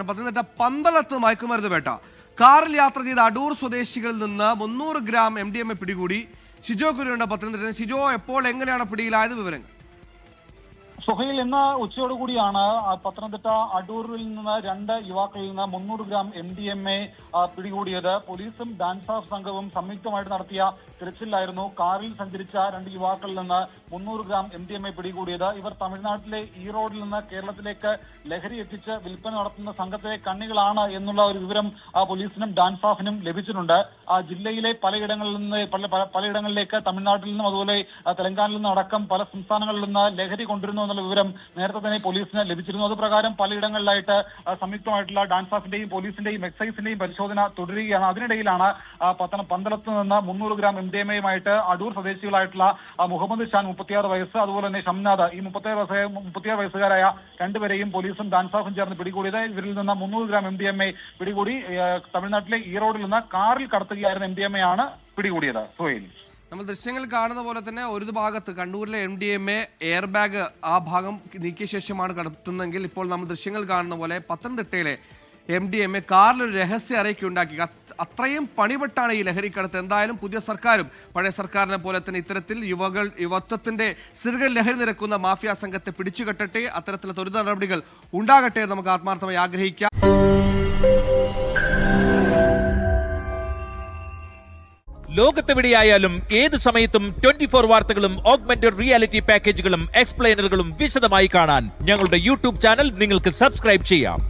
പത്തനംതിട്ട പന്തളത്ത് മയക്കുമരുന്ന് വേട്ട. കാറിൽ യാത്ര ചെയ്ത അടൂർ സ്വദേശികളിൽ നിന്ന് 300 ഗ്രാം MDMA പിടികൂടി. ഷിജോ കുര്യനുണ്ട് പത്തനംതിട്ട. ഷിജോ, എപ്പോൾ എങ്ങനെയാണ് പിടിയിലായത്? വിവരങ്ങൾ. സുഹൈൽ, ഇന്ന് ഉച്ചയോടുകൂടിയാണ് പത്തനംതിട്ട അടൂരിൽ നിന്ന് 2 യുവാക്കളിൽ നിന്ന് 300 ഗ്രാം MDMA പിടികൂടിയത്. പോലീസും ഡാൻസ് ഓഫ് സംഘവും സംയുക്തമായിട്ട് നടത്തിയ തിരച്ചിലായിരുന്നു കാറിൽ സഞ്ചരിച്ച 2 യുവാക്കളിൽ നിന്ന് 300 ഗ്രാം MDMA പിടികൂടിയത്. ഇവർ തമിഴ്നാട്ടിലെ ഈറോഡിൽ നിന്ന് കേരളത്തിലേക്ക് ലഹരി എത്തിച്ച് വിൽപ്പന നടത്തുന്ന സംഘത്തിലെ കണ്ണികളാണ് എന്നുള്ള ഒരു വിവരം പോലീസിനും ഡാൻസ് ഓഫിനും ലഭിച്ചിട്ടുണ്ട്. ജില്ലയിലെ പലയിടങ്ങളിലേക്ക് തമിഴ്നാട്ടിൽ നിന്നും അതുപോലെ തെലങ്കാനയിൽ നിന്നും അടക്കം പല സംസ്ഥാനങ്ങളിൽ നിന്ന് ലഹരി കൊണ്ടുവരുന്നു എന്നുള്ള വിവരം നേരത്തെ തന്നെ പോലീസിന് ലഭിച്ചിരുന്നു. അത് പ്രകാരം പലയിടങ്ങളിലായിട്ട് സംയുക്തമായിട്ടുള്ള ഡാൻസ് ഓഫിന്റെയും പോലീസിന്റെയും എക്സൈസിന്റെയും പരിശോധന തുടരുകയാണ്. അതിനിടയിലാണ് പന്തളത്ത് നിന്ന് 300 ഗ്രാം MDMAയുമായിട്ട് അടൂർ സ്വദേശികളായിട്ടുള്ള മുഹമ്മദ് ഷാൻ 36 വയസ്സ്, അതുപോലെ തന്നെ ഷംനാദ് ഈ 36 വയസ്സുകാരായ 2 പേരെയും പോലീസും ഡാൻസ് ഓഫും ചേർന്ന് പിടികൂടിയത്. ഇവരിൽ നിന്ന് 300 ഗ്രാം MDMA പിടികൂടി തമിഴ്നാട്ടിലെ ഈറോഡിൽ നിന്ന് കാറിൽ കടത്തുകയായിരുന്ന MDMA ആണ് പിടികൂടിയത്. സുഹൈൽ, നമ്മൾ ദൃശ്യങ്ങൾ കാണുന്ന പോലെ തന്നെ ഒരു ഭാഗത്ത് കണ്ണൂരിലെ MDMA എയർ ബാഗ് ആ ഭാഗം നീക്കിയ ശേഷമാണ് കടത്തുന്നതെങ്കിൽ ഇപ്പോൾ നമ്മൾ ദൃശ്യങ്ങൾ കാണുന്ന പോലെ പത്തനംതിട്ടയിലെ MDMA കാറിലൊരു രഹസ്യ അറയ്ക്കുണ്ടാക്കി. അത്രയും പണിപെട്ടാണ് ഈ ലഹരിക്കടത്ത്. എന്തായാലും പുതിയ സർക്കാരും പഴയ സർക്കാരിനെ പോലെ തന്നെ ഇത്തരത്തിൽ യുവത്വത്തിന്റെ സിറുകൾ ലഹരി നിരക്കുന്ന മാഫിയ സംഘത്തെ പിടിച്ചുകെട്ടട്ടെ. അത്തരത്തിലുള്ള ത്വരിത നടപടികൾ ഉണ്ടാകട്ടെ എന്ന് നമുക്ക് ആത്മാർത്ഥമായി ആഗ്രഹിക്കാം. ലോകത്തെവിടെയായാലും ഏത് സമയത്തും 24 വാർത്തകളും ഓഗ്മെന്റഡ് റിയാലിറ്റി പാക്കേജുകളും എക്സ്പ്ലെയിനറുകളും വിശദമായി കാണാൻ ഞങ്ങളുടെ YouTube ചാനൽ നിങ്ങൾക്ക് സബ്സ്ക്രൈബ് ചെയ്യാം.